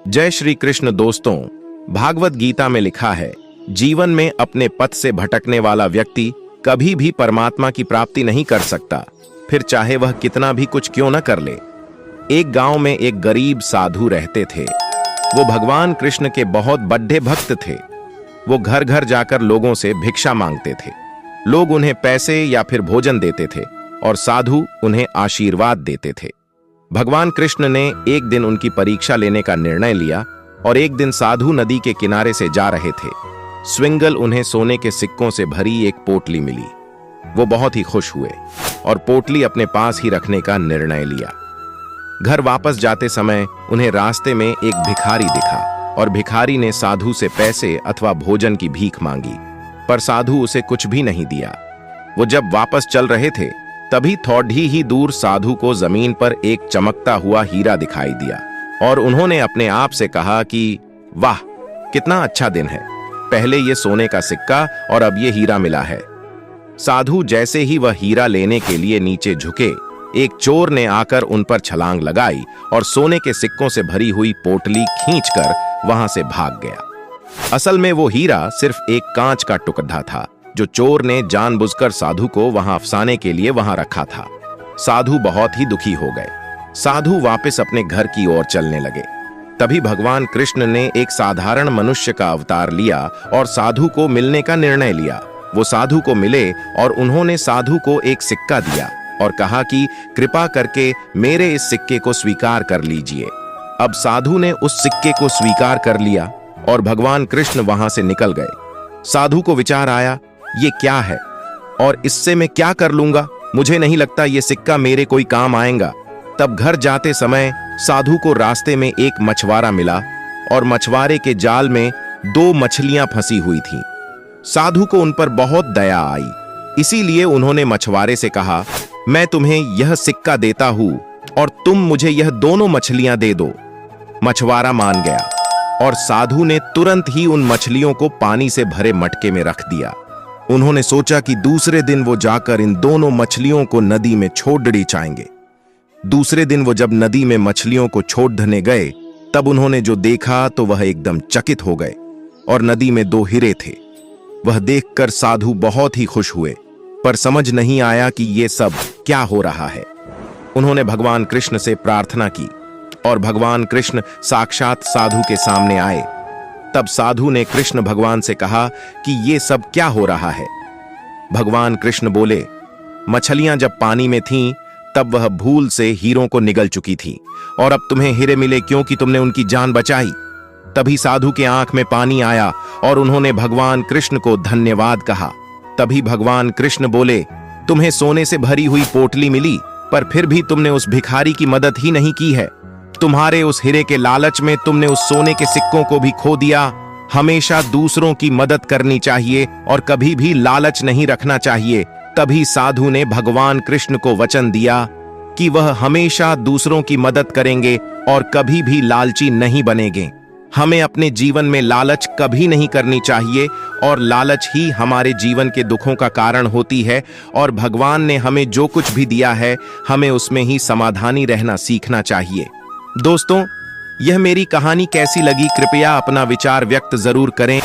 जय श्री कृष्ण। दोस्तों, भागवत गीता में लिखा है, जीवन में अपने पथ से भटकने वाला व्यक्ति कभी भी परमात्मा की प्राप्ति नहीं कर सकता, फिर चाहे वह कितना भी कुछ क्यों न कर ले। एक गांव में एक गरीब साधु रहते थे। वो भगवान कृष्ण के बहुत बड़े भक्त थे। वो घर घर जाकर लोगों से भिक्षा मांगते थे। लोग उन्हें पैसे या फिर भोजन देते थे और साधु उन्हें आशीर्वाद देते थे। भगवान कृष्ण ने एक दिन उनकी परीक्षा लेने का निर्णय लिया और एक दिन साधु नदी के किनारे से जा रहे थे। स्विंगल उन्हें सोने के सिक्कों से भरी एक पोटली मिली। वो बहुत ही खुश हुए और पोटली अपने पास ही रखने का निर्णय लिया। घर वापस जाते समय उन्हें रास्ते में एक भिखारी दिखा और भिखारी ने साधु से पैसे अथवा भोजन की भीख मांगी, पर साधु उसे कुछ भी नहीं दिया। वो जब वापस चल रहे थे तभी थोड़ी ही दूर साधु को जमीन पर एक चमकता हुआ हीरा दिखाई दिया और उन्होंने अपने आप से कहा कि वाह, कितना अच्छा दिन है। पहले ये सोने का सिक्का और अब ये हीरा मिला है। साधु जैसे ही वह हीरा लेने के लिए नीचे झुके, एक चोर ने आकर उन पर छलांग लगाई और सोने के सिक्कों से भरी हुई पोटली खींचकर वहां से भाग गया। असल में वो हीरा सिर्फ एक कांच का टुकड़ा था जो चोर ने जानबूझकर साधु को वहां फंसाने के लिए वहां रखा था। साधु बहुत ही दुखी हो गए। साधु वापस अपने घर की ओर चलने लगे। तभी भगवान कृष्ण ने एक साधारण मनुष्य का अवतार लिया और साधु को मिलने का निर्णय लिया। वो साधु को मिले और उन्होंने साधु को एक सिक्का दिया और कहा कि कृपा करके मेरे इस सिक्के को स्वीकार कर लीजिए। अब साधु ने उस सिक्के को स्वीकार कर लिया और भगवान कृष्ण वहां से निकल गए। साधु को विचार आया, ये क्या है और इससे मैं क्या कर लूंगा? मुझे नहीं लगता ये सिक्का मेरे कोई काम आएगा। तब घर जाते समय साधु को रास्ते में एक मछुआरा मिला और मछुआरे के जाल में 2 मछलियां फंसी हुई थीं। साधु को उन पर बहुत दया आई, इसीलिए उन्होंने मछुआरे से कहा, मैं तुम्हें यह सिक्का देता हूं और तुम मुझे यह दोनों मछलियां दे दो। मछुआरा मान गया और साधु ने तुरंत ही उन मछलियों को पानी से भरे मटके में रख दिया। उन्होंने सोचा कि दूसरे दिन वो जाकर इन दोनों मछलियों को नदी में छोड़ चाहेंगे। दूसरे दिन वो जब नदी में मछलियों को छोड़ने गए तब उन्होंने जो देखा तो वह एकदम चकित हो गए और नदी में 2 हीरे थे। वह देखकर साधु बहुत ही खुश हुए, पर समझ नहीं आया कि ये सब क्या हो रहा है। उन्होंने भगवान कृष्ण से प्रार्थना की और भगवान कृष्ण साक्षात साधु के सामने आए। तब साधु ने कृष्ण भगवान से कहा कि ये सब क्या हो रहा है। भगवान कृष्ण बोले, मछलियां जब पानी में थीं तब वह भूल से हीरों को निगल चुकी थी और अब तुम्हें हीरे मिले क्योंकि तुमने उनकी जान बचाई। तभी साधु के आंख में पानी आया और उन्होंने भगवान कृष्ण को धन्यवाद कहा। तभी भगवान कृष्ण बोले, तुम्हें सोने से भरी हुई पोटली मिली, पर फिर भी तुमने उस भिखारी की मदद ही नहीं की है। तुम्हारे उस हीरे के लालच में तुमने उस सोने के सिक्कों को भी खो दिया। हमेशा दूसरों की मदद करनी चाहिए और कभी भी लालच नहीं रखना चाहिए। तभी साधु ने भगवान कृष्ण को वचन दिया कि वह हमेशा दूसरों की मदद करेंगे और कभी भी लालची नहीं बनेंगे। हमें अपने जीवन में लालच कभी नहीं करनी चाहिए और लालच ही हमारे जीवन के दुखों का कारण होती है और भगवान ने हमें जो कुछ भी दिया है हमें उसमें ही समाधानी रहना सीखना चाहिए। दोस्तों, यह मेरी कहानी कैसी लगी कृपया अपना विचार व्यक्त जरूर करें।